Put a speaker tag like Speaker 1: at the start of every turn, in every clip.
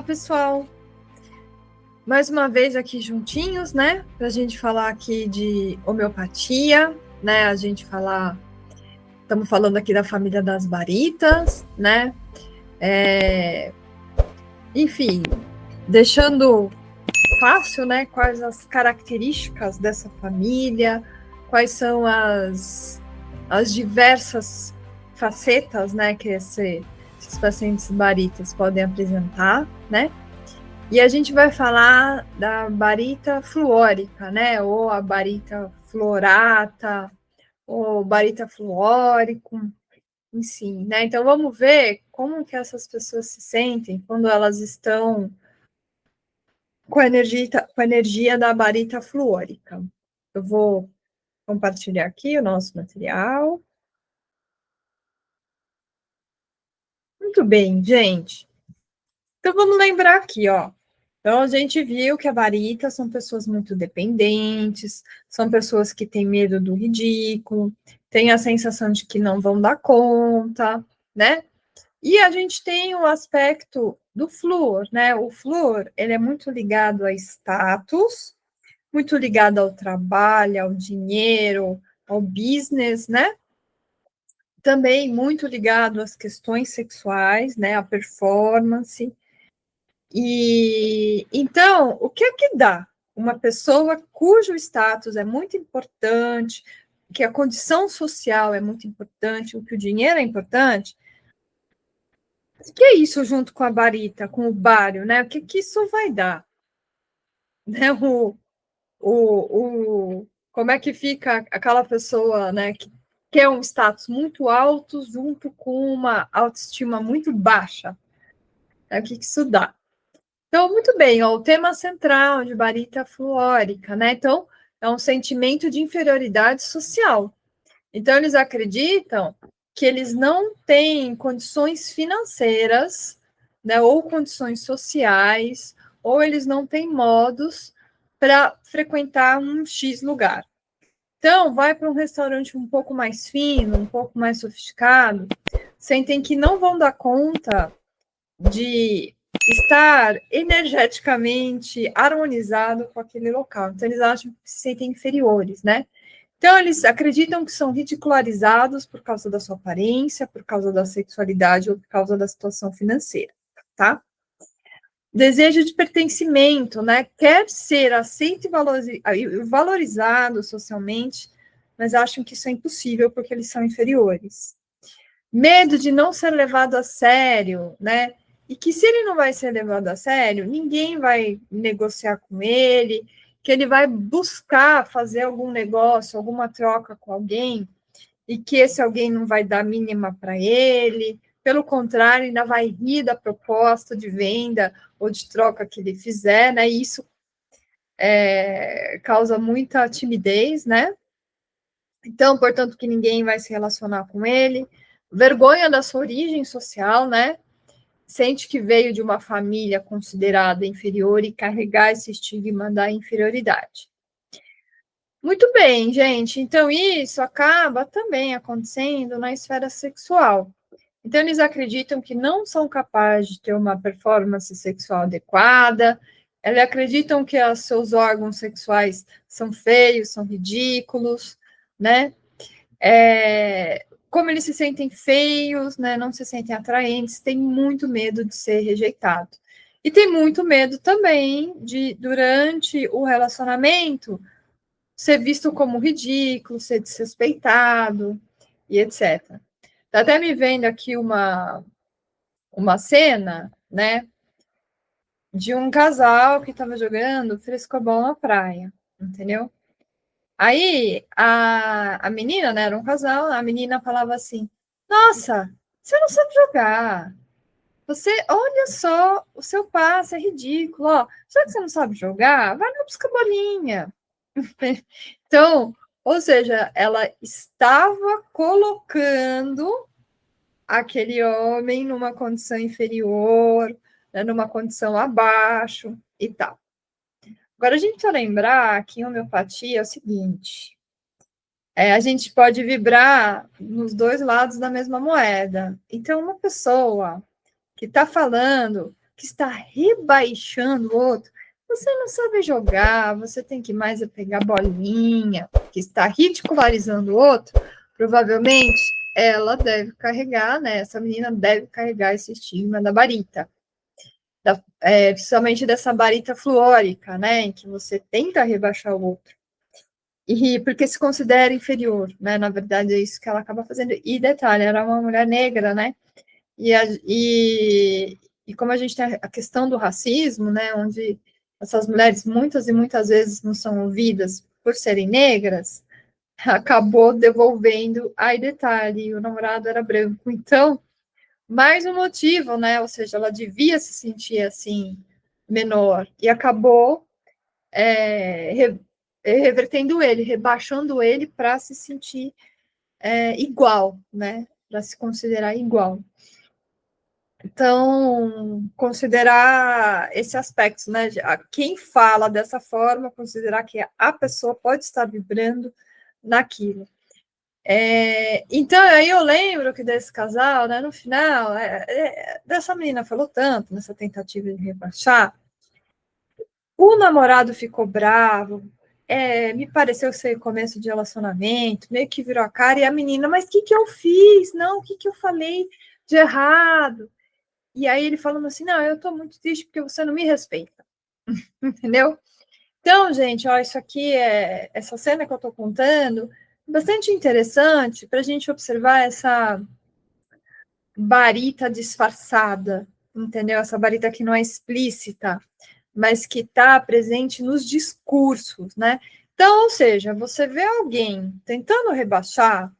Speaker 1: Olá, pessoal! Mais uma vez aqui juntinhos, né? Para a gente falar aqui de homeopatia, né? Estamos falando aqui da família das baritas, né? Enfim, deixando fácil, né? Quais as características dessa família, quais são as diversas facetas, né? Que esses pacientes baritas podem apresentar, né? E a gente vai falar da barita fluórica, né? Ou a barita fluorata, ou barita fluórico, enfim, né? Então vamos ver como que essas pessoas se sentem quando elas estão com a energia da barita fluórica. Eu vou compartilhar aqui o nosso material. Muito bem, gente. Então vamos lembrar aqui, ó. Então, a gente viu que a barita são pessoas muito dependentes, são pessoas que têm medo do ridículo, têm a sensação de que não vão dar conta, né? E a gente tem o aspecto do flúor, né? O flúor, ele é muito ligado a status, muito ligado ao trabalho, ao dinheiro, ao business, né? Também muito ligado às questões sexuais, né? A performance. E então, o que é que dá? Uma pessoa cujo status é muito importante, que a condição social é muito importante, o que o dinheiro é importante. O que é isso junto com a barita, com o bário, né? O que isso vai dar? Né? Como é que fica aquela pessoa, né, que quer um status muito alto junto com uma autoestima muito baixa? O que isso dá? Então, muito bem, ó, o tema central de barita fluórica, né? Então, é um sentimento de inferioridade social. Então, eles acreditam que eles não têm condições financeiras, né, ou condições sociais, ou eles não têm modos para frequentar um X lugar. Então, vai para um restaurante um pouco mais fino, um pouco mais sofisticado, sentem que não vão dar conta de estar energeticamente harmonizado com aquele local. Então, eles acham que se sentem inferiores, né? Então, eles acreditam que são ridicularizados por causa da sua aparência, por causa da sexualidade ou por causa da situação financeira, tá? Desejo de pertencimento, né? Quer ser aceito e valorizado socialmente, mas acham que isso é impossível porque eles são inferiores. Medo de não ser levado a sério, né? E que se ele não vai ser levado a sério, ninguém vai negociar com ele, que ele vai buscar fazer algum negócio, alguma troca com alguém, e que esse alguém não vai dar mínima para ele, pelo contrário, ainda vai rir da proposta de venda ou de troca que ele fizer, né? E isso causa muita timidez, né? Então, portanto, que ninguém vai se relacionar com ele, vergonha da sua origem social, né? Sente que veio de uma família considerada inferior e carregar esse estigma da inferioridade. Muito bem, gente. Então, isso acaba também acontecendo na esfera sexual. Então, eles acreditam que não são capazes de ter uma performance sexual adequada, eles acreditam que os seus órgãos sexuais são feios, são ridículos, né? Como eles se sentem feios, né? Não se sentem atraentes, têm muito medo de ser rejeitado. E tem muito medo também de, durante o relacionamento, ser visto como ridículo, ser desrespeitado e etc. Tá até me vendo aqui uma cena, né, de um casal que estava jogando frescobol na praia, entendeu? Aí a menina, né, era um casal, a menina falava assim: Nossa, você não sabe jogar. Você, olha só, o seu passe é ridículo, ó. Já que você não sabe jogar, vai lá buscar bolinha. Então, ou seja, ela estava colocando aquele homem numa condição inferior, né, numa condição abaixo e tal. Agora, a gente precisa lembrar que em homeopatia é o seguinte: a gente pode vibrar nos dois lados da mesma moeda. Então, uma pessoa que está falando que está rebaixando o outro, você não sabe jogar, você tem que mais pegar bolinha, que está ridicularizando o outro, provavelmente ela deve carregar, né? Essa menina deve carregar esse estigma da barita. Principalmente dessa barita fluórica, né? Em que você tenta rebaixar o outro. E porque se considera inferior, né? Na verdade, é isso que ela acaba fazendo. E detalhe, era uma mulher negra, né? E como a gente tem a questão do racismo, né? Onde essas mulheres muitas e muitas vezes não são ouvidas por serem negras, acabou devolvendo. Aí, detalhe, o namorado era branco. Então, mais um motivo, né? Ou seja, ela devia se sentir assim, menor. E acabou revertendo ele, rebaixando ele para se sentir igual, né? Para se considerar igual. Então, considerar esse aspecto, né? Quem fala dessa forma, considerar que a pessoa pode estar vibrando naquilo. Então, aí eu lembro que desse casal, né, no final, dessa menina falou tanto nessa tentativa de rebaixar, o namorado ficou bravo, me pareceu ser começo de relacionamento, meio que virou a cara, e a menina, mas o que eu fiz? Não, o que eu falei de errado? E aí ele falando assim, não, eu tô muito triste porque você não me respeita, entendeu? Então, gente, ó, isso aqui essa cena que eu tô contando, bastante interessante para a gente observar essa barita disfarçada, entendeu? Essa barita que não é explícita, mas que está presente nos discursos, né? Então, ou seja, você vê alguém tentando rebaixar,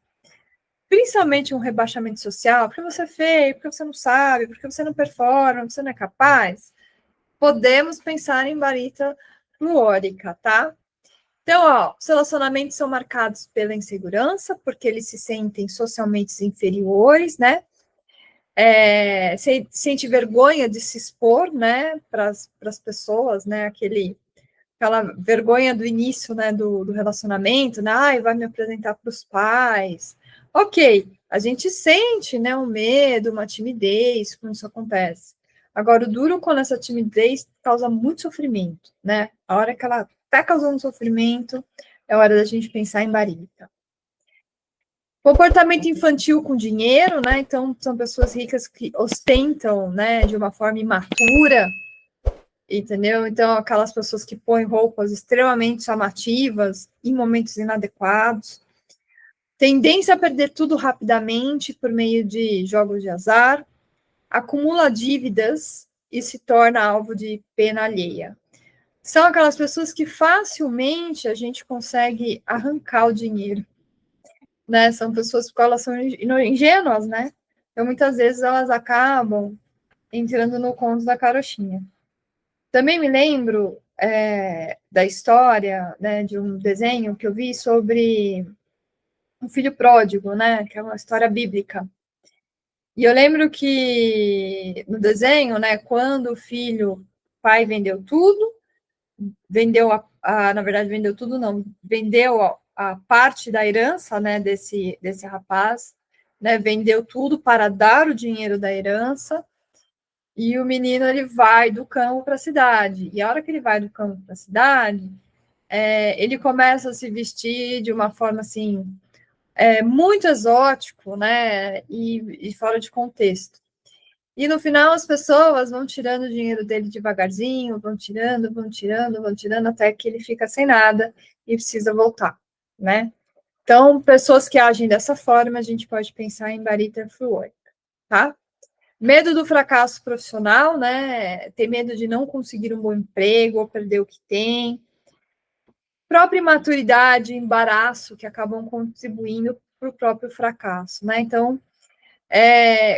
Speaker 1: principalmente um rebaixamento social, porque você é feio, porque você não sabe, porque você não performa, você não é capaz, podemos pensar em barita fluórica, tá? Então, ó, os relacionamentos são marcados pela insegurança, porque eles se sentem socialmente inferiores, né? Sente vergonha de se expor, né, para as pessoas, né, aquela vergonha do início, né, do relacionamento, né, vai me apresentar para os pais. Ok, a gente sente, né, um medo, uma timidez quando isso acontece. Agora, o duro quando essa timidez causa muito sofrimento, né? A hora que ela está causando sofrimento, é hora da gente pensar em barita. Comportamento infantil com dinheiro, né? Então, são pessoas ricas que ostentam, né, de uma forma imatura, entendeu? Então, aquelas pessoas que põem roupas extremamente chamativas em momentos inadequados. Tendência a perder tudo rapidamente por meio de jogos de azar. Acumula dívidas e se torna alvo de pena alheia. São aquelas pessoas que facilmente a gente consegue arrancar o dinheiro, né? São pessoas que elas são ingênuas, né? Então, muitas vezes elas acabam entrando no conto da carochinha. Também me lembro da história, né, de um desenho que eu vi sobre um filho pródigo, né? Que é uma história bíblica. E eu lembro que no desenho, né, quando o pai vendeu tudo, na verdade, vendeu tudo não, vendeu a parte da herança, né, desse rapaz, né, vendeu tudo para dar o dinheiro da herança, e o menino, ele vai do campo para a cidade, e a hora que ele vai do campo para a cidade, ele começa a se vestir de uma forma, assim, muito exótico, né, e fora de contexto. E no final as pessoas vão tirando o dinheiro dele devagarzinho, vão tirando, até que ele fica sem nada e precisa voltar, né? Então, pessoas que agem dessa forma, a gente pode pensar em barita fluórica, tá? Medo do fracasso profissional, né? Ter medo de não conseguir um bom emprego ou perder o que tem. Própria imaturidade, embaraço, que acabam contribuindo para o próprio fracasso, né? Então,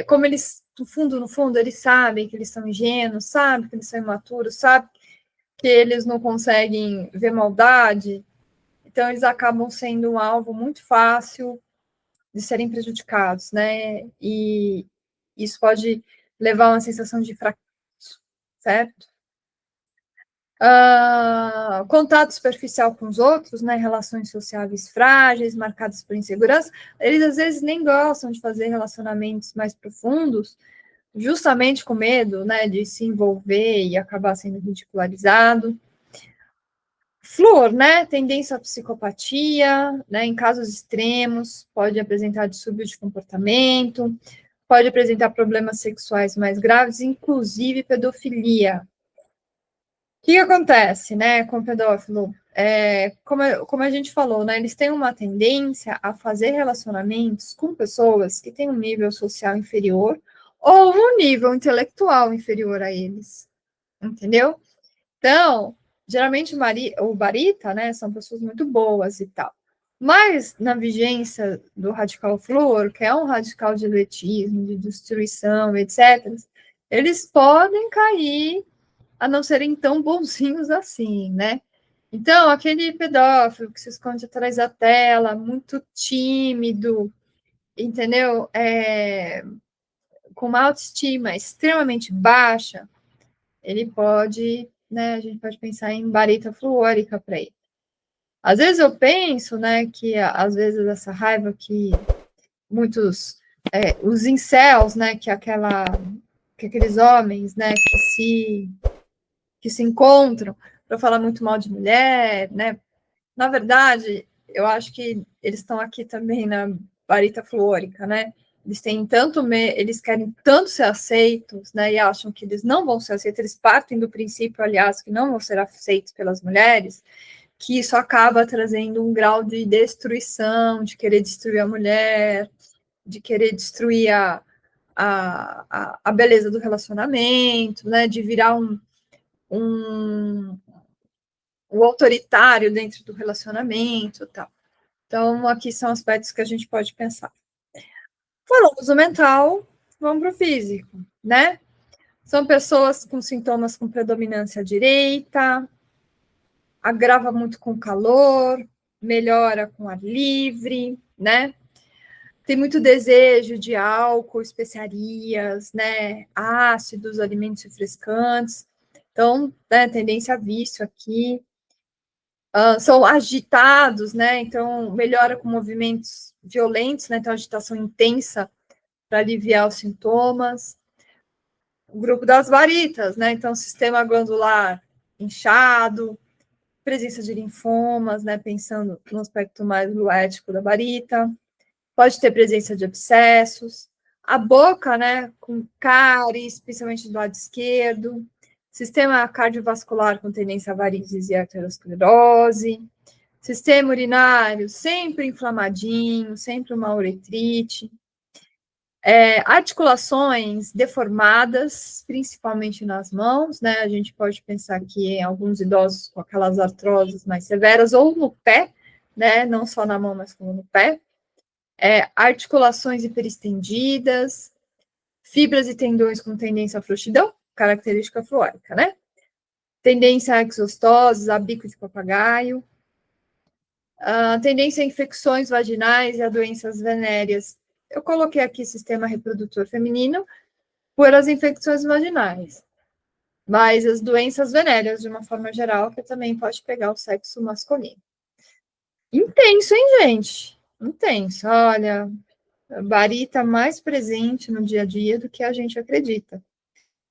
Speaker 1: como eles, no fundo, eles sabem que eles são ingênuos, sabem que eles são imaturos, sabem que eles não conseguem ver maldade, então eles acabam sendo um alvo muito fácil de serem prejudicados, né? E isso pode levar a uma sensação de fracasso, certo? Contato superficial com os outros, né? Relações sociáveis frágeis, marcadas por insegurança. Eles às vezes nem gostam de fazer relacionamentos mais profundos, justamente com medo, né, de se envolver e acabar sendo ridicularizado. Flúor, né, tendência à psicopatia, né, em casos extremos, pode apresentar distúrbio de comportamento, pode apresentar problemas sexuais mais graves, inclusive pedofilia. O que acontece, né, com o pedófilo? Como a gente falou, né, eles têm uma tendência a fazer relacionamentos com pessoas que têm um nível social inferior ou um nível intelectual inferior a eles, entendeu? Então, geralmente o barita, né, são pessoas muito boas e tal. Mas na vigência do radical flúor, que é um radical de eletismo, de destruição, etc., eles podem cair a não serem tão bonzinhos assim, né? Então, aquele pedófilo que se esconde atrás da tela, muito tímido, entendeu? Com uma autoestima extremamente baixa, ele pode, né? A gente pode pensar em barita fluórica para ele. Às vezes eu penso, né, que às vezes essa raiva que muitos, os incels, né, que aqueles homens, né, que se encontram para falar muito mal de mulher, né? Na verdade, eu acho que eles estão aqui também na barita fluórica, né? Eles querem tanto ser aceitos, né? E acham que eles não vão ser aceitos, eles partem do princípio, aliás, que não vão ser aceitos pelas mulheres, que isso acaba trazendo um grau de destruição, de querer destruir a mulher, de querer destruir a beleza do relacionamento, né? De virar o autoritário dentro do relacionamento, tal. Então, aqui são aspectos que a gente pode pensar. Falamos do mental, vamos para o físico, né? São pessoas com sintomas com predominância direita, agrava muito com calor, melhora com ar livre, né? Tem muito desejo de álcool, especiarias, né? Ácidos, alimentos refrescantes. Então, né, tendência a vício aqui. São agitados, né? Então, melhora com movimentos violentos, né? Então, agitação intensa para aliviar os sintomas. O grupo das varitas, né? Então, sistema glandular inchado, presença de linfomas, né? Pensando no aspecto mais luético da varita. Pode ter presença de abscessos. A boca, né? Com cáries, principalmente do lado esquerdo. Sistema cardiovascular com tendência a varizes e arteriosclerose. Sistema urinário sempre inflamadinho, sempre uma uretrite. Articulações deformadas, principalmente nas mãos, né? A gente pode pensar que em alguns idosos com aquelas artroses mais severas, ou no pé, né? Não só na mão, mas como no pé. Articulações hiperestendidas, fibras e tendões com tendência à frouxidão, característica fluórica, né? Tendência a exostoses, a bico de papagaio, tendência a infecções vaginais e a doenças venéreas. Eu coloquei aqui sistema reprodutor feminino por as infecções vaginais, mas as doenças venéreas, de uma forma geral, que também pode pegar o sexo masculino. Intenso, hein, gente? Intenso. Olha, a barita mais presente no dia a dia do que a gente acredita.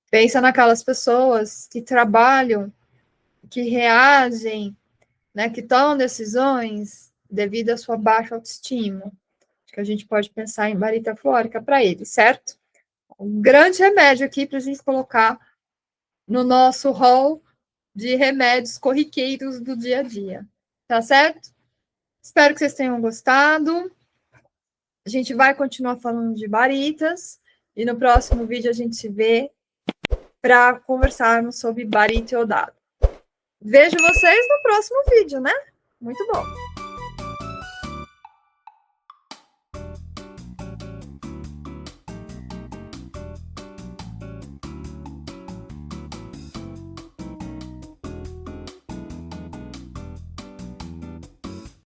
Speaker 1: Pensa naquelas pessoas que trabalham, que reagem, né, que tomam decisões devido à sua baixa autoestima. Acho que a gente pode pensar em barita fluórica para ele, certo? Um grande remédio aqui para a gente colocar no nosso rol de remédios corriqueiros do dia a dia. Tá certo? Espero que vocês tenham gostado. A gente vai continuar falando de baritas e no próximo vídeo a gente se vê para conversarmos sobre barita iodado. Vejo vocês no próximo vídeo, né? Muito bom!